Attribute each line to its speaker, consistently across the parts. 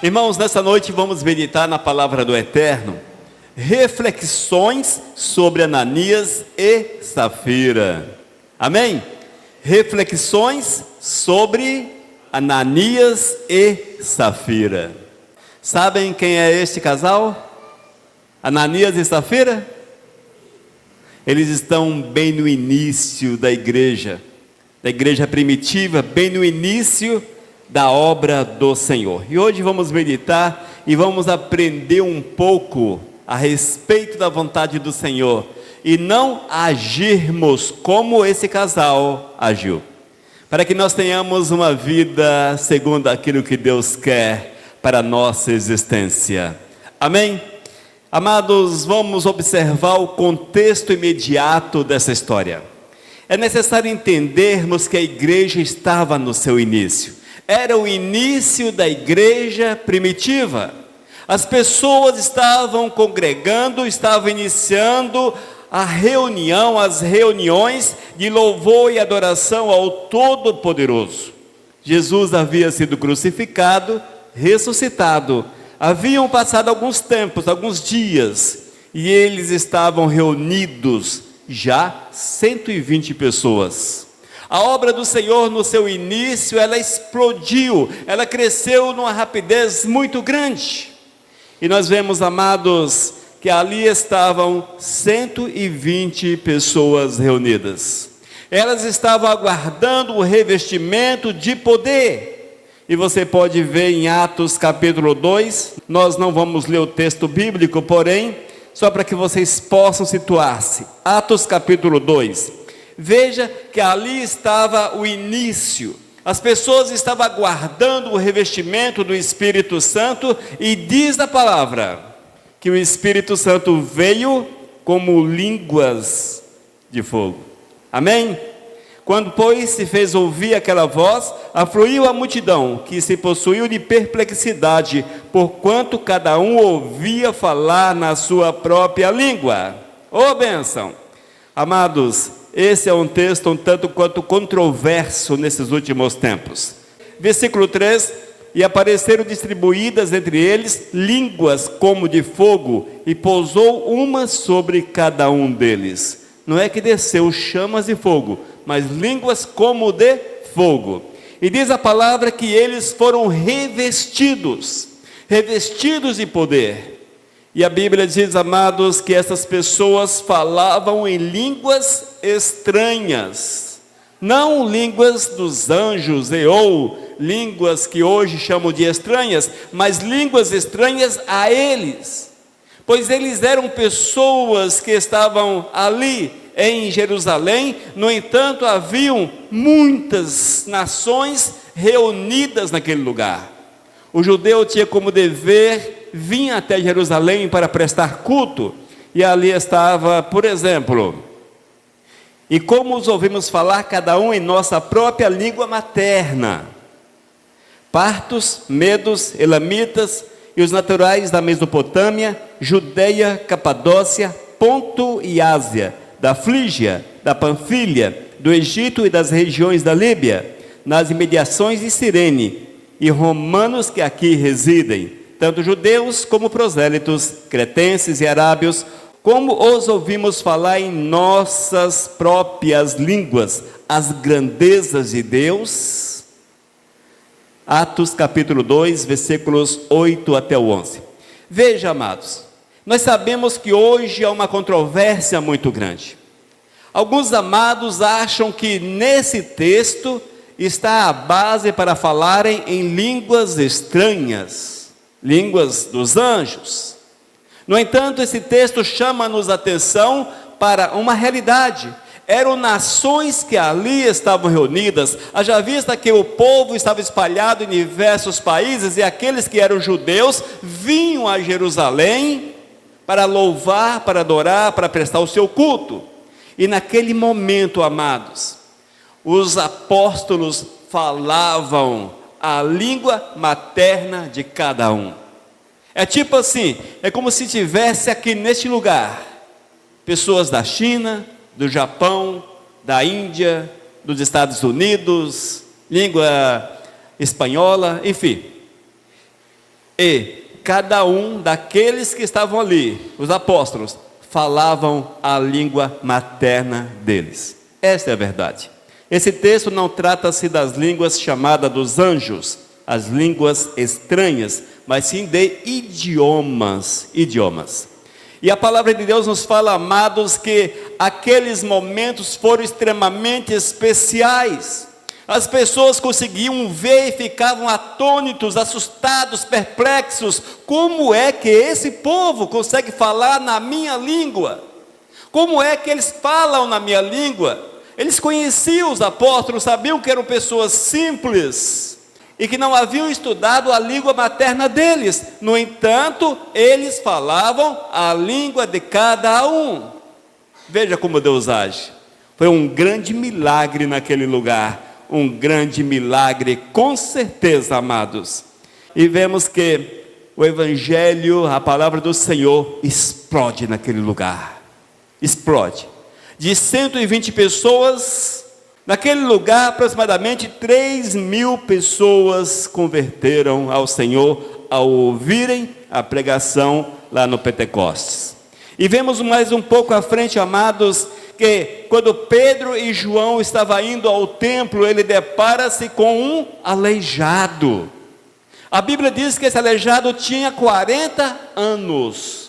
Speaker 1: Irmãos, nessa noite vamos meditar na palavra do Eterno, reflexões sobre Ananias e Safira. Amém? Reflexões sobre Ananias e Safira. Sabem quem é este casal? Ananias e Safira? Eles estão bem no início da igreja primitiva, bem no início da obra do Senhor. E hoje vamos meditar e vamos aprender um pouco a respeito da vontade do Senhor e não agirmos como esse casal agiu, para que nós tenhamos uma vida segundo aquilo que Deus quer para a nossa existência. Amém? Amados, vamos observar o contexto imediato dessa história. É necessário entendermos que a igreja estava no seu início. Era o início da igreja primitiva. As pessoas estavam congregando, estavam iniciando as reuniões de louvor e adoração ao Todo-Poderoso. Jesus havia sido crucificado, ressuscitado. Haviam passado alguns tempos, alguns dias, e eles estavam reunidos, já 120 pessoas. A obra do Senhor no seu início, ela explodiu, ela cresceu numa rapidez muito grande. E nós vemos, amados, que ali estavam 120 pessoas reunidas. Elas estavam aguardando o revestimento de poder. E você pode ver em Atos capítulo 2, nós não vamos ler o texto bíblico, porém, só para que vocês possam situar-se. Atos capítulo 2. Veja que ali estava o início. As pessoas estavam aguardando o revestimento do Espírito Santo e diz a palavra que o Espírito Santo veio como línguas de fogo. Amém? Quando, pois, se fez ouvir aquela voz, afluiu a multidão, que se possuiu de perplexidade, porquanto cada um ouvia falar na sua própria língua. Ô bênção! Amados, esse é um texto um tanto quanto controverso nesses últimos tempos. Versículo 3: E apareceram distribuídas entre eles línguas como de fogo, e pousou uma sobre cada um deles. Não é que desceu chamas de fogo, mas línguas como de fogo. E diz a palavra que eles foram revestidos de poder. E a Bíblia diz, amados, que essas pessoas falavam em línguas estranhas, não línguas dos anjos ou línguas que hoje chamam de estranhas, mas línguas estranhas a eles, pois eles eram pessoas que estavam ali em Jerusalém. No entanto, haviam muitas nações reunidas naquele lugar. O judeu tinha como dever vir até Jerusalém para prestar culto, e ali estava, por exemplo, e como os ouvimos falar, cada um em nossa própria língua materna, partos, medos, elamitas, e os naturais da Mesopotâmia, Judeia, Capadócia, Ponto e Ásia, da Frígia, da Panfilha, do Egito e das regiões da Líbia, nas imediações de Cirene, e romanos que aqui residem, tanto judeus como prosélitos, cretenses e arábios, como os ouvimos falar em nossas próprias línguas, as grandezas de Deus. Atos capítulo 2, versículos 8 até o 11. Veja, amados, nós sabemos que hoje há uma controvérsia muito grande. Alguns amados acham que nesse texto está a base para falarem em línguas estranhas, línguas dos anjos. No entanto, esse texto chama-nos a atenção para uma realidade. Eram nações que ali estavam reunidas, haja vista que o povo estava espalhado em diversos países, e aqueles que eram judeus vinham a Jerusalém para louvar, para adorar, para prestar o seu culto. E naquele momento, amados, os apóstolos falavam a língua materna de cada um. É tipo assim, é como se tivesse aqui neste lugar pessoas da China, do Japão, da Índia, dos Estados Unidos, língua espanhola, enfim. E cada um daqueles que estavam ali, os apóstolos, falavam a língua materna deles. Esta é a verdade. Esse texto não trata-se das línguas chamadas dos anjos, as línguas estranhas, mas sim de idiomas. E a palavra de Deus nos fala, amados, que aqueles momentos foram extremamente especiais. As pessoas conseguiam ver e ficavam atônitos, assustados, perplexos. Como é que esse povo consegue falar na minha língua? Como é que eles falam na minha língua? Eles conheciam os apóstolos, sabiam que eram pessoas simples e que não haviam estudado a língua materna deles. No entanto, eles falavam a língua de cada um. Veja como Deus age. Foi um grande milagre naquele lugar. Um grande milagre, com certeza, amados. E vemos que o Evangelho, a palavra do Senhor, explode naquele lugar. Explode. De 120 pessoas, naquele lugar, aproximadamente 3.000 pessoas converteram ao Senhor ao ouvirem a pregação lá no Pentecostes. E vemos mais um pouco à frente, amados, que quando Pedro e João estavam indo ao templo, ele depara-se com um aleijado. A Bíblia diz que esse aleijado tinha 40 anos.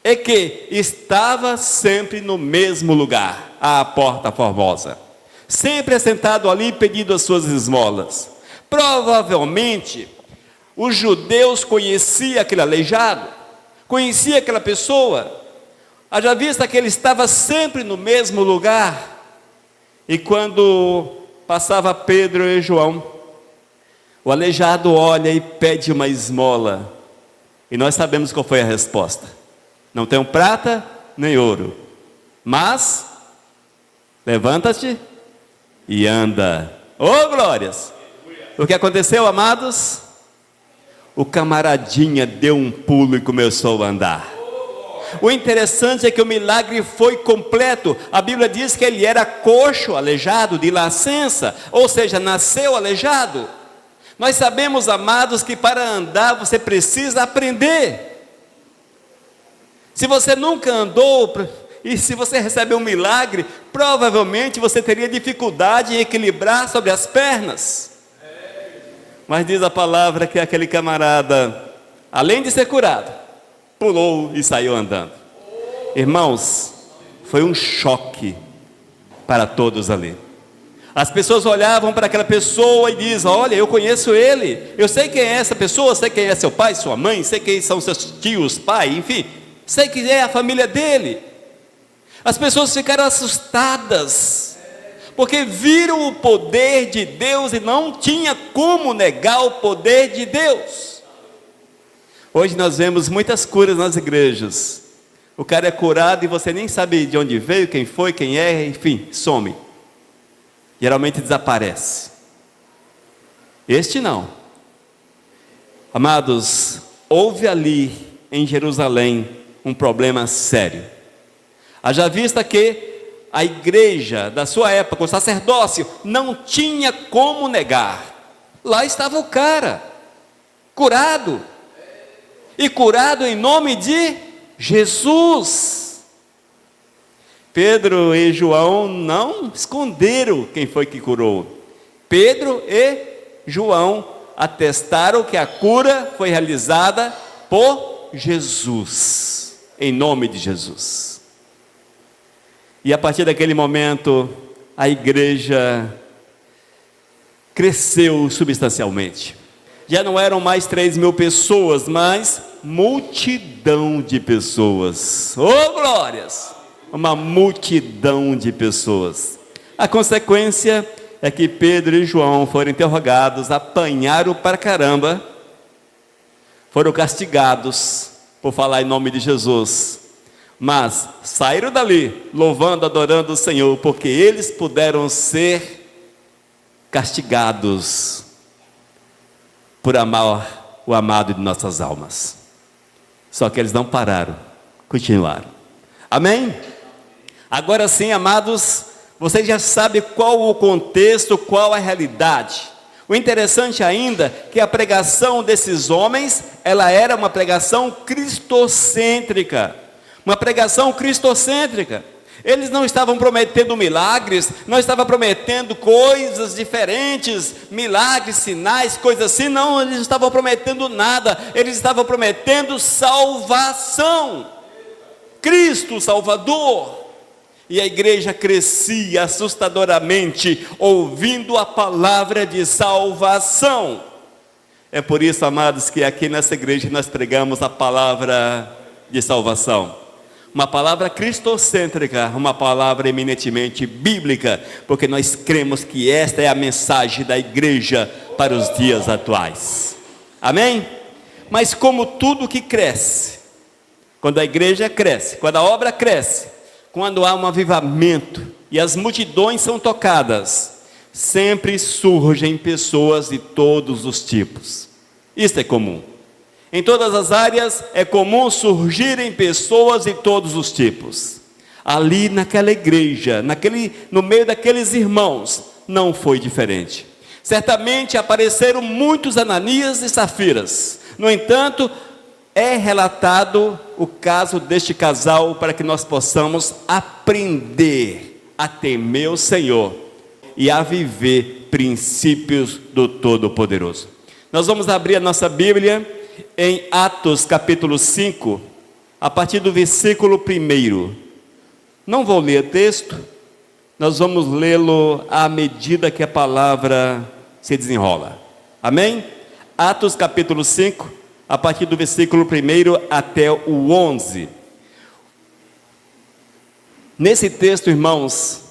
Speaker 1: E que estava sempre no mesmo lugar, à porta formosa, sempre sentado ali pedindo as suas esmolas. Provavelmente, os judeus conheciam aquele aleijado, conheciam aquela pessoa, haja vista que ele estava sempre no mesmo lugar. E quando passava Pedro e João, o aleijado olha e pede uma esmola, e nós sabemos qual foi a resposta: não tenho prata nem ouro, mas levanta-te e anda. Oh, glórias! O que aconteceu, amados? O camaradinha deu um pulo e começou a andar. O interessante é que o milagre foi completo. A Bíblia diz que ele era coxo, aleijado, de nascença, ou seja, nasceu aleijado. Nós sabemos, amados, que para andar você precisa aprender. Se você nunca andou, e se você recebe um milagre, provavelmente você teria dificuldade em equilibrar sobre as pernas. Mas diz a palavra que aquele camarada, além de ser curado, pulou e saiu andando. Irmãos, foi um choque para todos ali. As pessoas olhavam para aquela pessoa e diziam: olha, eu conheço ele, eu sei quem é essa pessoa, sei quem é seu pai, sua mãe, sei quem são seus tios, pai, enfim, sei que é a família dele. As pessoas ficaram assustadas, porque viram o poder de Deus e não tinha como negar o poder de Deus. Hoje nós vemos muitas curas nas igrejas. O cara é curado e você nem sabe de onde veio, quem foi, quem é, enfim, some. Geralmente desaparece. Este não. Amados, houve ali em Jerusalém um problema sério. Haja vista que a igreja da sua época, o sacerdócio, não tinha como negar. Lá estava o cara, curado. E curado em nome de Jesus. Pedro e João não esconderam quem foi que curou. Pedro e João atestaram que a cura foi realizada por Jesus, em nome de Jesus. E a partir daquele momento, a igreja cresceu substancialmente. Já não eram mais 3.000 pessoas, mas multidão de pessoas. Oh, glórias! Uma multidão de pessoas. A consequência é que Pedro e João foram interrogados, apanharam para caramba, foram castigados por falar em nome de Jesus, mas saíram dali louvando, adorando o Senhor, porque eles puderam ser castigados por amar o amado de nossas almas. Só que eles não pararam, continuaram. Amém? Agora sim, amados, vocês já sabem qual o contexto, qual a realidade. O interessante ainda é que a pregação desses homens, ela era uma pregação cristocêntrica. Uma pregação cristocêntrica. Eles não estavam prometendo milagres, não estavam prometendo coisas diferentes, milagres, sinais, coisas assim. Não, eles não estavam prometendo nada. Eles estavam prometendo salvação. Cristo Salvador. E a igreja crescia assustadoramente, ouvindo a palavra de salvação. É por isso, amados, que aqui nessa igreja nós pregamos a palavra de salvação. Uma palavra cristocêntrica, uma palavra eminentemente bíblica, porque nós cremos que esta é a mensagem da igreja para os dias atuais. Amém? Mas como tudo que cresce, quando a igreja cresce, quando a obra cresce, quando há um avivamento e as multidões são tocadas, sempre surgem pessoas de todos os tipos. Isso é comum. Em todas as áreas é comum surgirem pessoas de todos os tipos. Ali naquela igreja, no meio daqueles irmãos, não foi diferente. Certamente apareceram muitos Ananias e Safiras. No entanto, é relatado o caso deste casal para que nós possamos aprender a temer o Senhor e a viver princípios do Todo-Poderoso. Nós vamos abrir a nossa Bíblia em Atos capítulo 5, a partir do versículo 1. Não vou ler o texto, nós vamos lê-lo à medida que a palavra se desenrola. Amém? Atos capítulo 5, a partir do versículo 1 até o 11. Nesse texto, irmãos,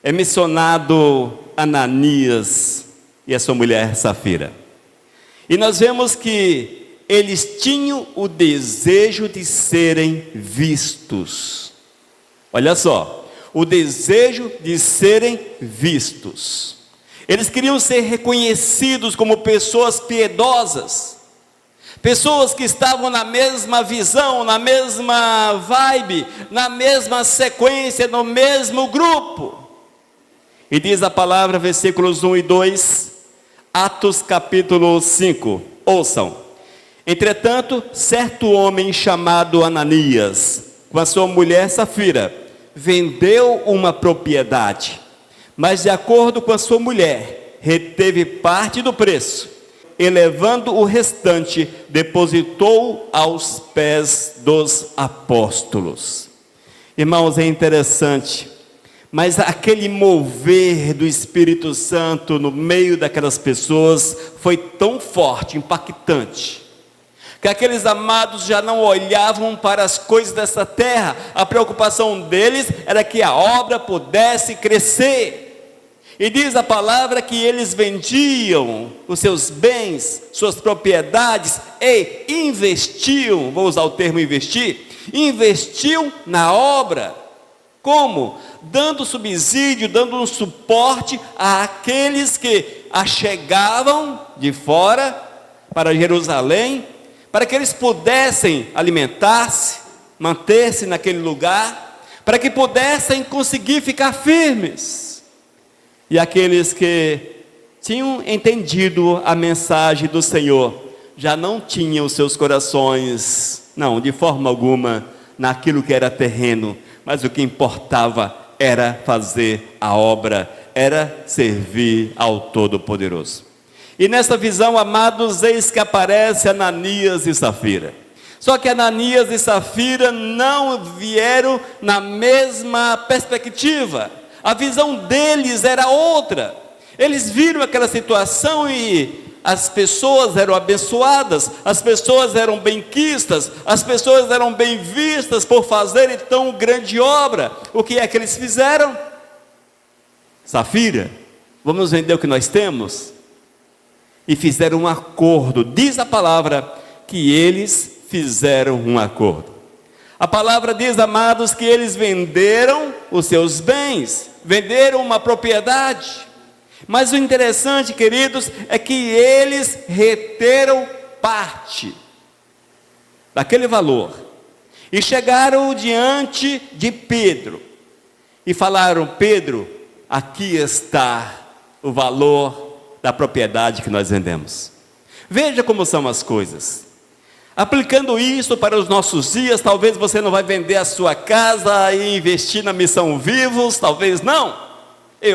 Speaker 1: é mencionado Ananias e a sua mulher Safira. E nós vemos que eles tinham o desejo de serem vistos. Olha só, o desejo de serem vistos. Eles queriam ser reconhecidos como pessoas piedosas, pessoas que estavam na mesma visão, na mesma vibe, na mesma sequência, no mesmo grupo. E diz a palavra, versículos 1 e 2, Atos capítulo 5, ouçam. Entretanto, certo homem chamado Ananias, com a sua mulher Safira, vendeu uma propriedade, mas de acordo com a sua mulher, reteve parte do preço, e levando o restante, depositou aos pés dos apóstolos. Irmãos, é interessante, mas aquele mover do Espírito Santo no meio daquelas pessoas foi tão forte, impactante, que aqueles amados já não olhavam para as coisas dessa terra. A preocupação deles era que a obra pudesse crescer. E diz a palavra que eles vendiam os seus bens, suas propriedades e investiam, vou usar o termo investir, investiam na obra. Como? Dando subsídio, dando um suporte àqueles que achegavam de fora para Jerusalém, para que eles pudessem alimentar-se, manter-se naquele lugar, para que pudessem conseguir ficar firmes. E aqueles que tinham entendido a mensagem do Senhor, já não tinham os seus corações, não, de forma alguma, naquilo que era terreno, mas o que importava era fazer a obra, era servir ao Todo-Poderoso. E nessa visão, amados, eis que aparece Ananias e Safira. Só que Ananias e Safira não vieram na mesma perspectiva. A visão deles era outra. Eles viram aquela situação e as pessoas eram abençoadas, as pessoas eram benquistas, as pessoas eram bem vistas por fazerem tão grande obra. O que é que eles fizeram? Safira, vamos vender o que nós temos? E fizeram um acordo. Diz a palavra que eles fizeram um acordo. A palavra diz, amados, que eles venderam os seus bens, venderam uma propriedade. Mas o interessante, queridos, é que eles reteram parte daquele valor e chegaram diante de Pedro e falaram: Pedro, aqui está o valor da propriedade que nós vendemos. Veja como são as coisas. Aplicando isso para os nossos dias, talvez você não vai vender a sua casa e investir na Missão Vivos, talvez não.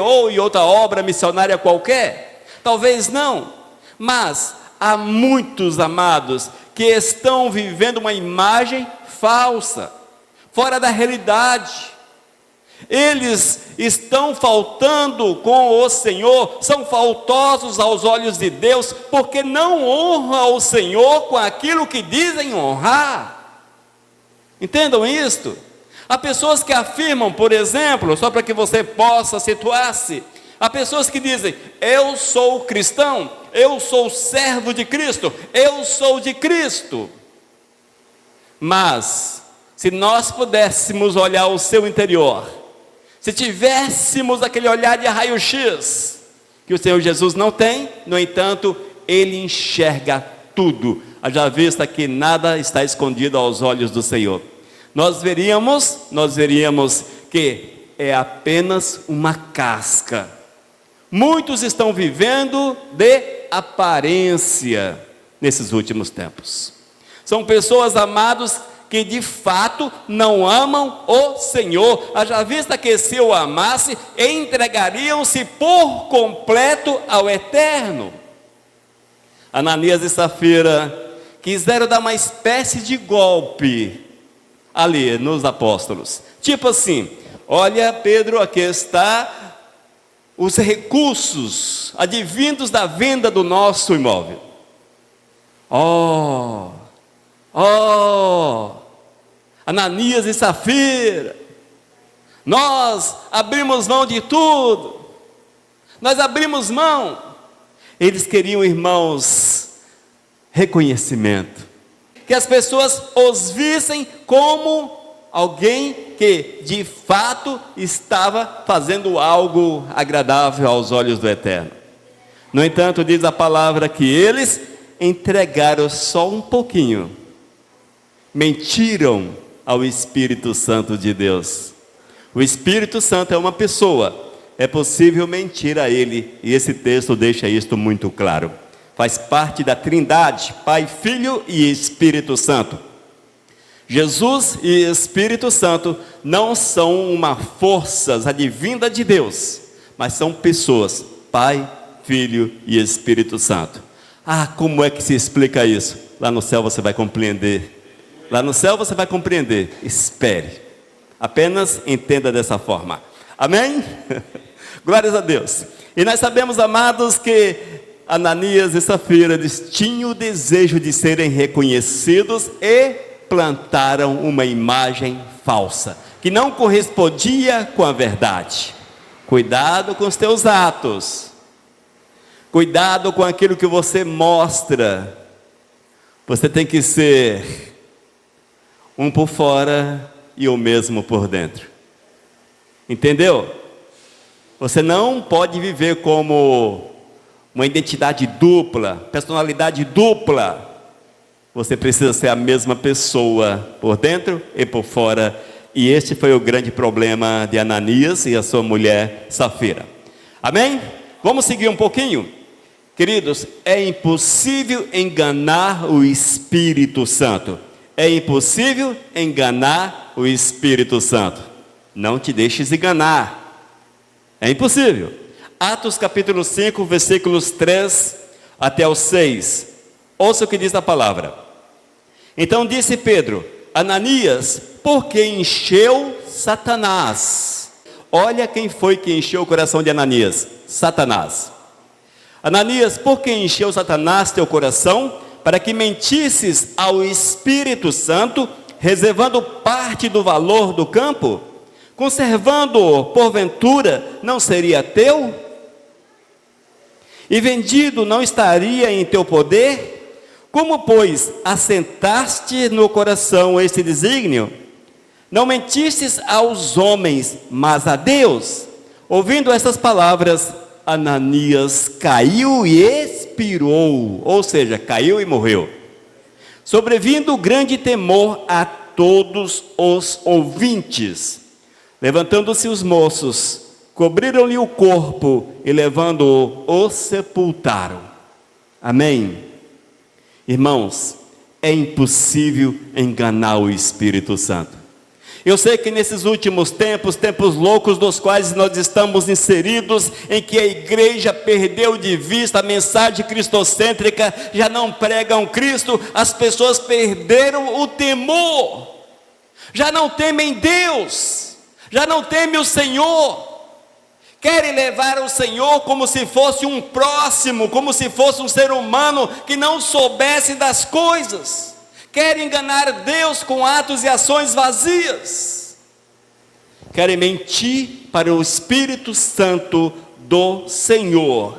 Speaker 1: Ou em outra obra missionária qualquer, talvez não. Mas há muitos amados que estão vivendo uma imagem falsa, fora da realidade. Eles estão faltando com o Senhor, são faltosos aos olhos de Deus, porque não honram o Senhor com aquilo que dizem honrar. Entendam isto? Há pessoas que afirmam, por exemplo, só para que você possa situar-se, há pessoas que dizem: eu sou cristão, eu sou servo de Cristo, eu sou de Cristo. Mas, se nós pudéssemos olhar o seu interior, se tivéssemos aquele olhar de raio-x, que o Senhor Jesus não tem, no entanto, Ele enxerga tudo, haja vista que nada está escondido aos olhos do Senhor. Nós veríamos que é apenas uma casca. Muitos estão vivendo de aparência nesses últimos tempos. São pessoas, amados, que de fato não amam o Senhor, haja vista que se o amasse, entregariam-se por completo ao Eterno. Ananias e Safira quiseram dar uma espécie de golpe ali nos apóstolos, tipo assim: olha Pedro, aqui está os recursos advindos da venda do nosso imóvel. Ananias e Safira, nós abrimos mão de tudo, nós abrimos mão. Eles queriam, irmãos, reconhecimento, que as pessoas os vissem como alguém que de fato estava fazendo algo agradável aos olhos do Eterno. No entanto, diz a palavra que eles entregaram só um pouquinho, mentiram ao Espírito Santo de Deus. O Espírito Santo é uma pessoa, é possível mentir a Ele, e esse texto deixa isto muito claro. Faz parte da Trindade, Pai, Filho e Espírito Santo. Jesus e Espírito Santo não são uma força advinda de Deus, mas são pessoas, Pai, Filho e Espírito Santo. Como é que se explica isso? Lá no céu você vai compreender. Lá no céu você vai compreender. Espere. Apenas entenda dessa forma. Amém? Glórias a Deus. E nós sabemos, amados, que Ananias e Safira tinham o desejo de serem reconhecidos e plantaram uma imagem falsa, que não correspondia com a verdade. Cuidado com os teus atos. Cuidado com aquilo que você mostra. Você tem que ser um por fora e o mesmo por dentro. Entendeu? Você não pode viver como uma identidade dupla, personalidade dupla. Você precisa ser a mesma pessoa por dentro e por fora. E este foi o grande problema de Ananias e a sua mulher Safira. Amém? Vamos seguir um pouquinho? Queridos, é impossível enganar o Espírito Santo. É impossível enganar o Espírito Santo. Não te deixes enganar. É impossível. Atos capítulo 5, versículos 3 até o 6. Ouça o que diz a palavra. Então disse Pedro: Ananias, por que encheu Satanás? Olha quem foi que encheu o coração de Ananias: Satanás. Ananias, por que encheu Satanás teu coração, para que mentisses ao Espírito Santo, reservando parte do valor do campo? Conservando-o, porventura, não seria teu? E vendido não estaria em teu poder? Como, pois, assentaste no coração este desígnio? Não mentistes aos homens, mas a Deus. Ouvindo estas palavras, Ananias caiu e expirou, ou seja, caiu e morreu. Sobrevindo grande temor a todos os ouvintes. Levantando-se os moços, cobriram-lhe o corpo e levando-o, o sepultaram. Amém? Irmãos, é impossível enganar o Espírito Santo. Eu sei que nesses últimos tempos, tempos loucos nos quais nós estamos inseridos, em que a igreja perdeu de vista a mensagem cristocêntrica, já não pregam Cristo, as pessoas perderam o temor, já não temem Deus, já não temem o Senhor, querem levar o Senhor como se fosse um próximo, como se fosse um ser humano que não soubesse das coisas. Querem enganar Deus com atos e ações vazias. Querem mentir para o Espírito Santo do Senhor.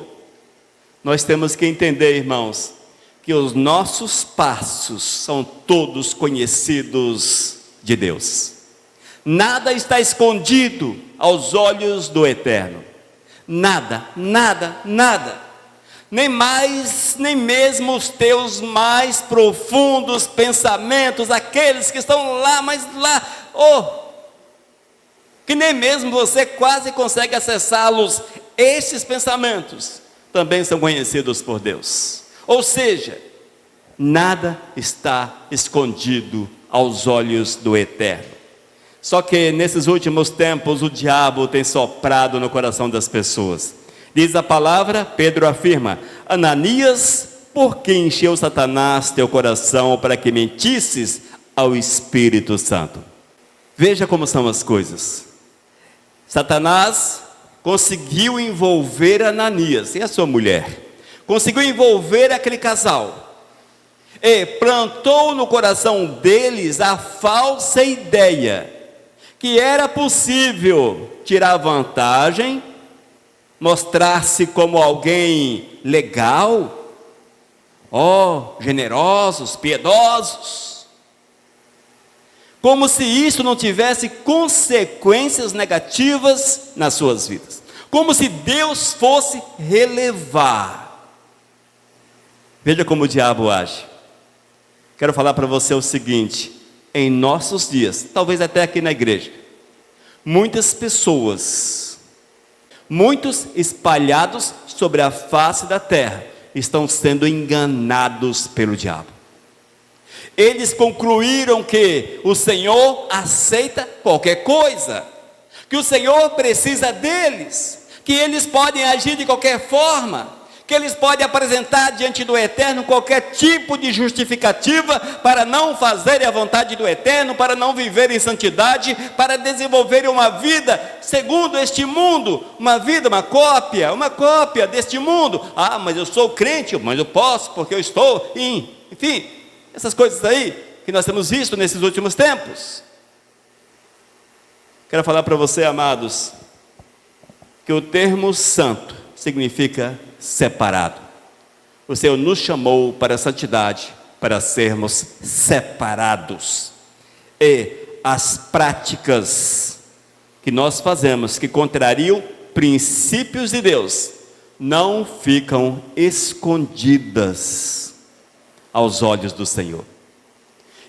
Speaker 1: Nós temos que entender, irmãos, que os nossos passos são todos conhecidos de Deus. Nada está escondido aos olhos do Eterno. Nada, nada, nada. Nem mais, nem mesmo os teus mais profundos pensamentos, aqueles que estão lá, mas lá, que nem mesmo você quase consegue acessá-los, esses pensamentos também são conhecidos por Deus. Ou seja, nada está escondido aos olhos do Eterno. Só que nesses últimos tempos o diabo tem soprado no coração das pessoas. Diz a palavra, Pedro afirma: Ananias, por que encheu Satanás teu coração para que mentisses ao Espírito Santo? Veja como são as coisas. Satanás conseguiu envolver Ananias e a sua mulher, conseguiu envolver aquele casal, e plantou no coração deles a falsa ideia que era possível tirar vantagem, mostrar-se como alguém legal, generosos, piedosos, como se isso não tivesse consequências negativas nas suas vidas, como se Deus fosse relevar. Veja como o diabo age. Quero falar para você o seguinte: em nossos dias, talvez até aqui na igreja, muitas pessoas, muitos espalhados sobre a face da terra, estão sendo enganados pelo diabo. Eles concluíram que o Senhor aceita qualquer coisa, que o Senhor precisa deles, que eles podem agir de qualquer forma, que eles podem apresentar diante do Eterno qualquer tipo de justificativa para não fazerem a vontade do Eterno, para não viverem em santidade, para desenvolverem uma vida segundo este mundo, uma vida, uma cópia deste mundo. Mas eu sou crente, mas eu posso porque eu estou enfim, essas coisas aí que nós temos visto nesses últimos tempos. Quero falar para você, amados, que o termo santo significa separado. O Senhor nos chamou para a santidade, para sermos separados. E as práticas que nós fazemos, que contrariam princípios de Deus, não ficam escondidas aos olhos do Senhor.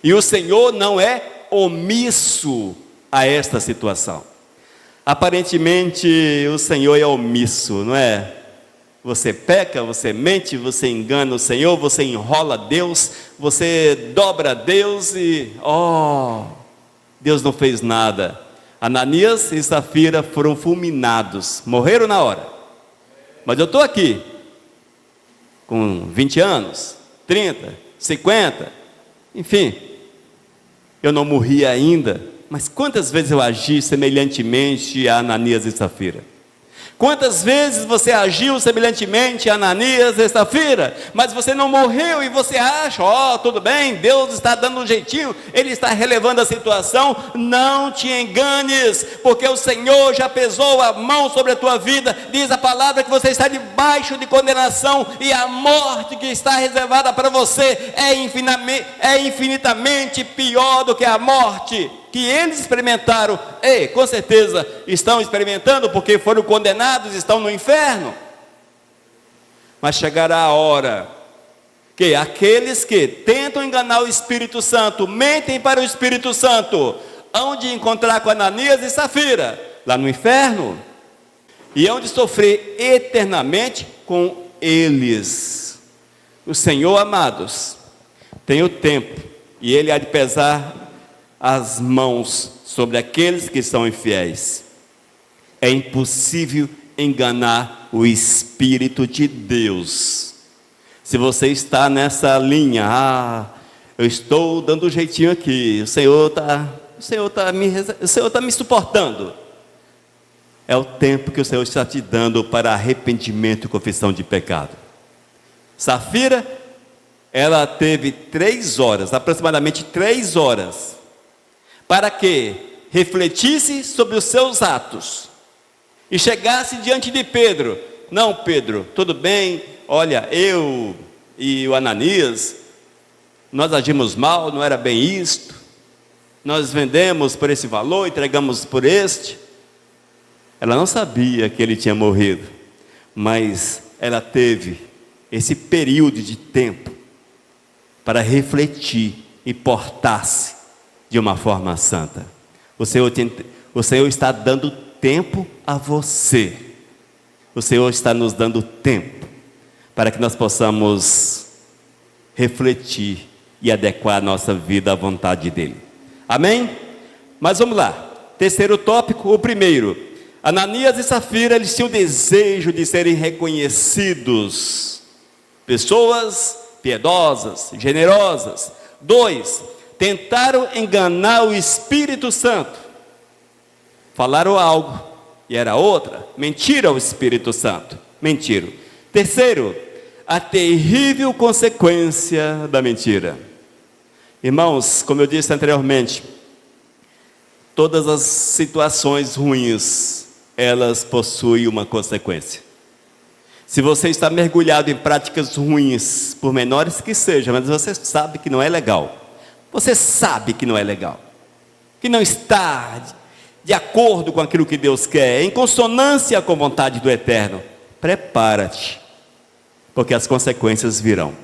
Speaker 1: E o Senhor não é omisso a esta situação. Aparentemente o Senhor é omisso, não é? Você peca, você mente, você engana o Senhor, você enrola Deus, você dobra Deus e, Deus não fez nada. Ananias e Safira foram fulminados, morreram na hora. Mas eu estou aqui, com 20 anos, 30, 50, enfim, eu não morri ainda, mas quantas vezes eu agi semelhantemente a Ananias e Safira? Quantas vezes você agiu semelhantemente a Ananias e Safira, mas você não morreu e você acha, tudo bem, Deus está dando um jeitinho, Ele está relevando a situação. Não te enganes, porque o Senhor já pesou a mão sobre a tua vida. Diz a palavra que você está debaixo de condenação, e a morte que está reservada para você é infinitamente pior do que a morte que eles experimentaram, e com certeza estão experimentando, porque foram condenados, estão no inferno. Mas chegará a hora que aqueles que tentam enganar o Espírito Santo, mentem para o Espírito Santo, hão de encontrar com Ananias e Safira, lá no inferno. e hão de sofrer eternamente com eles. O Senhor, amados, tem o tempo, e Ele há de pesar as mãos sobre aqueles que são infiéis. É impossível enganar o Espírito de Deus. Se você está nessa linha, eu estou dando um jeitinho aqui, o Senhor está me suportando. É o tempo que o Senhor está te dando para arrependimento e confissão de pecado. Safira, ela teve 3 horas, aproximadamente 3 horas, para que refletisse sobre os seus atos e chegasse diante de Pedro. Não, Pedro, tudo bem, olha, eu e o Ananias, nós agimos mal, não era bem isto, nós vendemos por esse valor, entregamos por este. Ela não sabia que ele tinha morrido, mas ela teve esse período de tempo para refletir e portar-se de uma forma santa. O Senhor está dando tempo a você. O Senhor está nos dando tempo para que nós possamos refletir e adequar a nossa vida à vontade dEle. Amém? Mas vamos lá. Terceiro tópico, o primeiro. Ananias e Safira, eles tinham o desejo de serem reconhecidos. Pessoas piedosas, generosas. 2, tentaram enganar o Espírito Santo. Falaram algo e era outra. Mentiram ao Espírito Santo. Mentiram. Terceiro, a terrível consequência da mentira. Irmãos, como eu disse anteriormente, todas as situações ruins, elas possuem uma consequência. Se você está mergulhado em práticas ruins, por menores que sejam, mas você sabe que não é legal. Você sabe que não é legal. Que não está de acordo com aquilo que Deus quer, em consonância com a vontade do Eterno. Prepara-te, porque as consequências virão.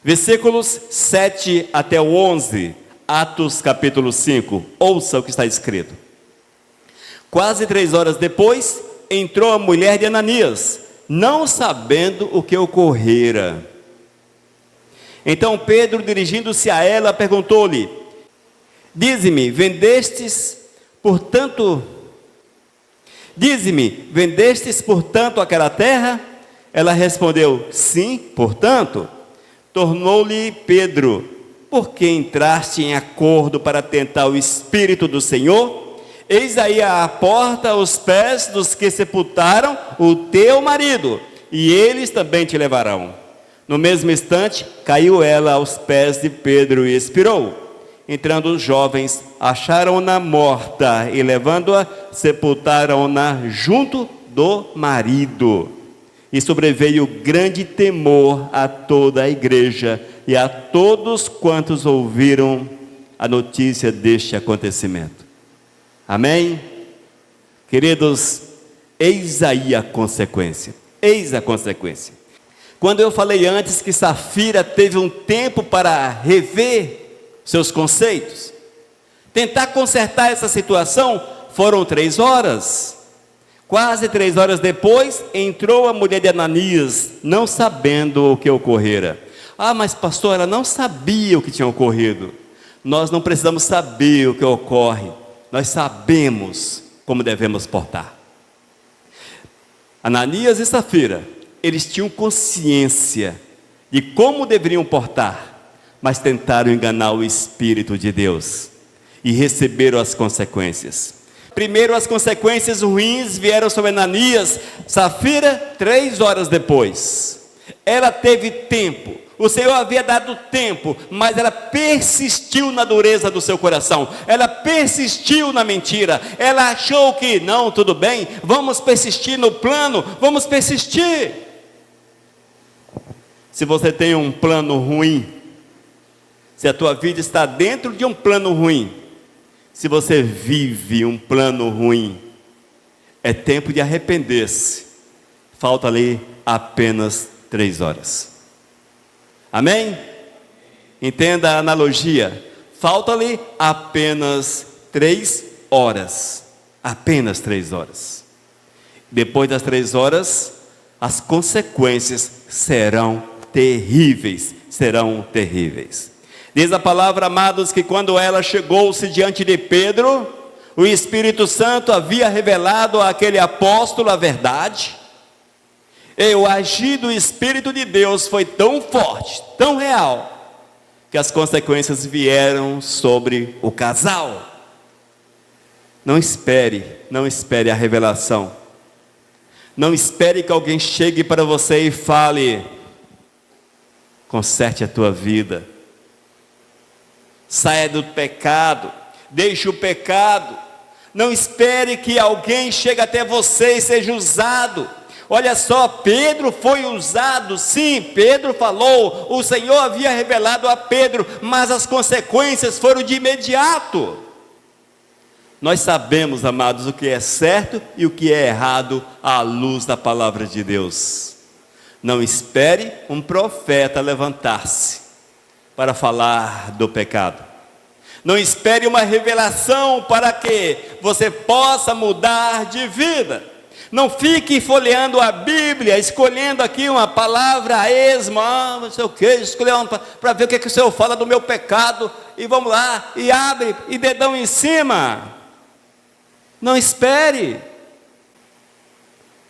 Speaker 1: Versículos 7 até o 11, Atos capítulo 5. Ouça o que está escrito. Quase 3 horas depois, entrou a mulher de Ananias, não sabendo o que ocorrera. Então Pedro, dirigindo-se a ela, perguntou-lhe: Dize-me, vendestes portanto aquela terra? Ela respondeu: Sim, portanto. Tornou-lhe Pedro: Por que entraste em acordo para tentar o Espírito do Senhor? Eis aí à porta os pés dos que sepultaram o teu marido, e eles também te levarão. No mesmo instante, caiu ela aos pés de Pedro e expirou. Entrando os jovens, acharam-na morta, e levando-a, sepultaram-na junto do marido. E sobreveio grande temor a toda a igreja, e a todos quantos ouviram a notícia deste acontecimento. Amém? Queridos, eis aí a consequência. Eis a consequência. Quando eu falei antes que Safira teve um tempo para rever seus conceitos, tentar consertar essa situação, foram 3 horas. Quase 3 horas depois, entrou a mulher de Ananias, não sabendo o que ocorrera. Mas pastor, ela não sabia o que tinha ocorrido. Nós não precisamos saber o que ocorre. Nós sabemos como devemos portar. Ananias e Safira, eles tinham consciência de como deveriam portar, mas tentaram enganar o Espírito de Deus e receberam as consequências. Primeiro, as consequências ruins vieram sobre Ananias. Safira, 3 horas depois. Ela teve tempo. O Senhor havia dado tempo, mas ela persistiu na dureza do seu coração. Ela persistiu na mentira. Ela achou que, não, tudo bem, vamos persistir no plano, vamos persistir. Se você tem um plano ruim, se a tua vida está dentro de um plano ruim, se você vive um plano ruim, é tempo de arrepender-se. Falta ali apenas 3 horas. Amém? Entenda a analogia. Falta-lhe apenas 3 horas. Apenas 3 horas. Depois das 3 horas, as consequências serão terríveis, serão terríveis. Diz a palavra, amados, que quando ela chegou-se diante de Pedro, o Espírito Santo havia revelado àquele apóstolo a verdade, e o agir do Espírito de Deus foi tão forte, tão real, que as consequências vieram sobre o casal. Não espere a revelação. Não espere que alguém chegue para você e fale: conserte a tua vida, saia do pecado, deixe o pecado. Não espere que alguém chegue até você e seja usado. Olha só, Pedro foi usado, sim, Pedro falou, o Senhor havia revelado a Pedro, mas as consequências foram de imediato. Nós sabemos, amados, o que é certo e o que é errado à luz da palavra de Deus. Não espere um profeta levantar-se para falar do pecado. Não espere uma revelação para que você possa mudar de vida. Não fique folheando a Bíblia, escolhendo aqui uma palavra a esmo, não sei o que, escolhendo para ver o que o Senhor fala do meu pecado, e vamos lá, e abre, e dedão em cima. Não espere.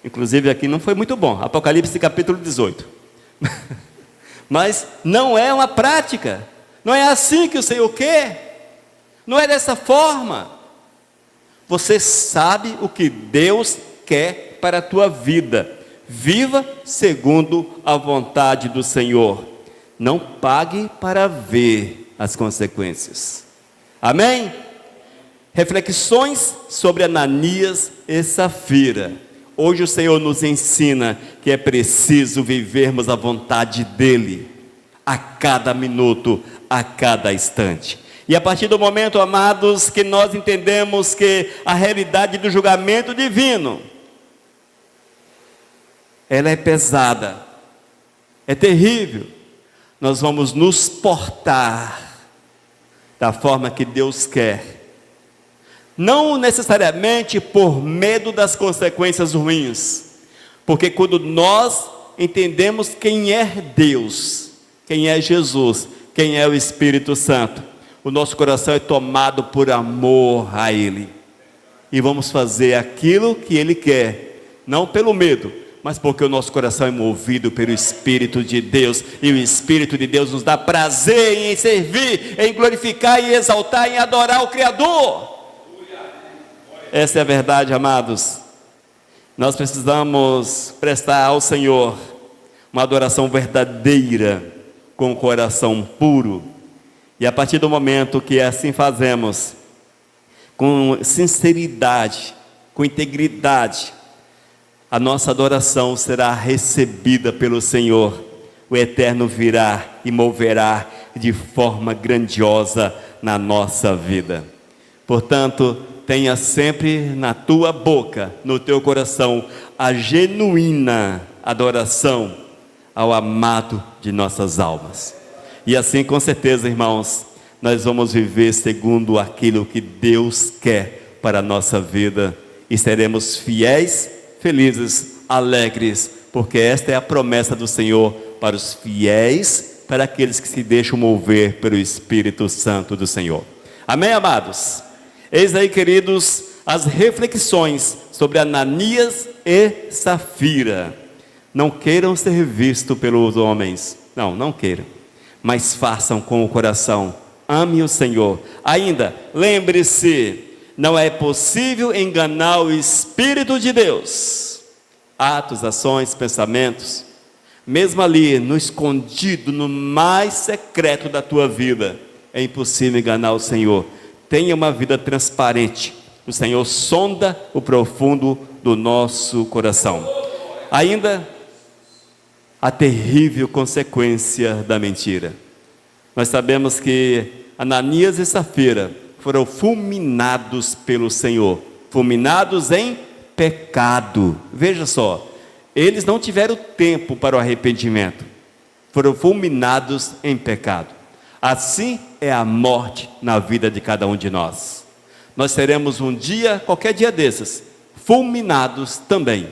Speaker 1: Inclusive aqui não foi muito bom, Apocalipse capítulo 18. Mas não é uma prática, não é assim que o Senhor quer, não é dessa forma. Você sabe o que Deus quer para a tua vida. Viva segundo a vontade do Senhor. Não pague para ver as consequências. Amém? Reflexões sobre Ananias e Safira. Hoje o Senhor nos ensina que é preciso vivermos a vontade dEle, a cada minuto, a cada instante. E a partir do momento, amados, que nós entendemos que a realidade do julgamento divino, ela é pesada, é terrível, nós vamos nos portar da forma que Deus quer, não necessariamente por medo das consequências ruins, porque quando nós entendemos quem é Deus, quem é Jesus, quem é o Espírito Santo, o nosso coração é tomado por amor a Ele, e vamos fazer aquilo que Ele quer, não pelo medo, mas porque o nosso coração é movido pelo Espírito de Deus, e o Espírito de Deus nos dá prazer em servir, em glorificar, em exaltar, em adorar o Criador. Essa é a verdade, amados. Nós precisamos prestar ao Senhor uma adoração verdadeira, com o coração puro, e a partir do momento que assim fazemos, com sinceridade, com integridade, a nossa adoração será recebida pelo Senhor. O Eterno virá e moverá de forma grandiosa na nossa vida. Portanto, tenha sempre na tua boca, no teu coração, a genuína adoração ao amado de nossas almas. E assim, com certeza, irmãos, nós vamos viver segundo aquilo que Deus quer para a nossa vida, e seremos fiéis, felizes, alegres, porque esta é a promessa do Senhor para os fiéis, para aqueles que se deixam mover pelo Espírito Santo do Senhor. Amém, amados? Eis aí, queridos, as reflexões sobre Ananias e Safira. Não queiram ser vistos pelos homens, não queiram, mas façam com o coração, ame o Senhor. Ainda, lembre-se, não é possível enganar o Espírito de Deus. Atos, ações, pensamentos, mesmo ali no escondido, no mais secreto da tua vida, é impossível enganar o Senhor. Tenha uma vida transparente. O Senhor sonda o profundo do nosso coração. Ainda, a terrível consequência da mentira. Nós sabemos que Ananias e Safira foram fulminados pelo Senhor, fulminados em pecado. Veja só, eles não tiveram tempo para o arrependimento, foram fulminados em pecado. Assim é a morte na vida de cada um de nós. Nós seremos um dia, qualquer dia desses, fulminados também.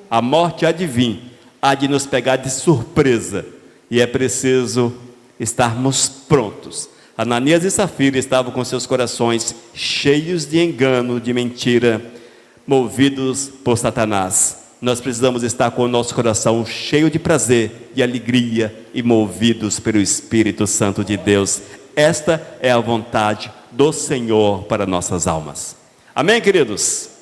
Speaker 1: A morte há de vir, há de nos pegar de surpresa, e é preciso estarmos prontos. Ananias e Safira estavam com seus corações cheios de engano, de mentira, movidos por Satanás. Nós precisamos estar com o nosso coração cheio de prazer, de alegria e movidos pelo Espírito Santo de Deus. Esta é a vontade do Senhor para nossas almas. Amém, queridos?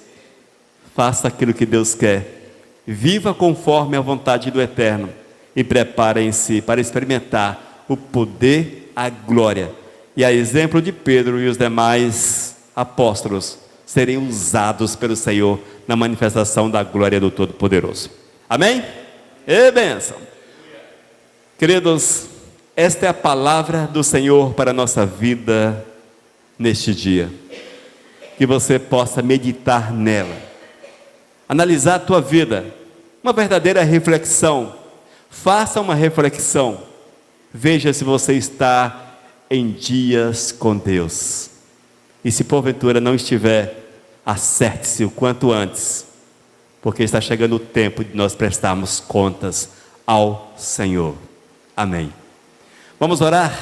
Speaker 1: Faça aquilo que Deus quer. Viva conforme a vontade do Eterno. E preparem-se para experimentar o poder, a glória. E a exemplo de Pedro e os demais apóstolos, serem usados pelo Senhor na manifestação da glória do Todo-Poderoso. Amém? E bênção. Queridos, esta é a palavra do Senhor para a nossa vida neste dia. Que você possa meditar nela, analisar a tua vida, uma verdadeira reflexão. Faça uma reflexão, veja se você está em dias com Deus, e se porventura não estiver, acerte-se o quanto antes, porque está chegando o tempo de nós prestarmos contas ao Senhor. Amém. Vamos orar,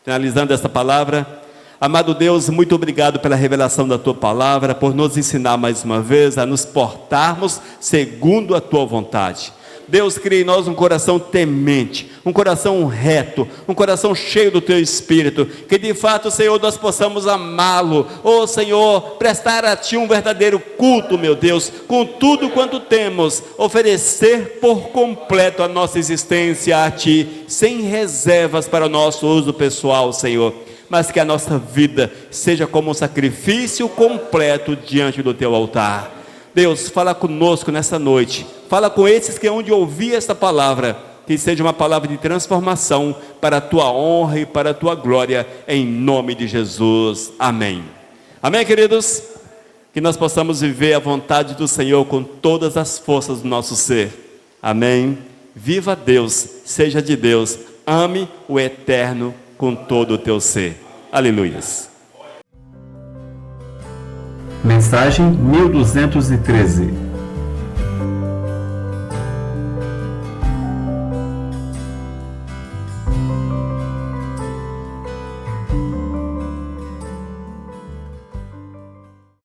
Speaker 1: finalizando esta palavra. Amado Deus, muito obrigado pela revelação da Tua palavra, por nos ensinar mais uma vez a nos portarmos segundo a Tua vontade. Deus, cria em nós um coração temente, um coração reto, um coração cheio do Teu Espírito, que de fato, Senhor, nós possamos amá-lo, Senhor, prestar a Ti um verdadeiro culto, meu Deus, com tudo quanto temos, oferecer por completo a nossa existência a Ti, sem reservas para o nosso uso pessoal, Senhor, mas que a nossa vida seja como um sacrifício completo diante do Teu altar. Deus, fala conosco nessa noite, fala com esses que hão de ouvir esta palavra, que seja uma palavra de transformação para a Tua honra e para a Tua glória, em nome de Jesus, amém. Amém, queridos? Que nós possamos viver a vontade do Senhor com todas as forças do nosso ser, amém. Viva Deus, seja de Deus, ame o Eterno com todo o teu ser, aleluias.
Speaker 2: Mensagem 1213.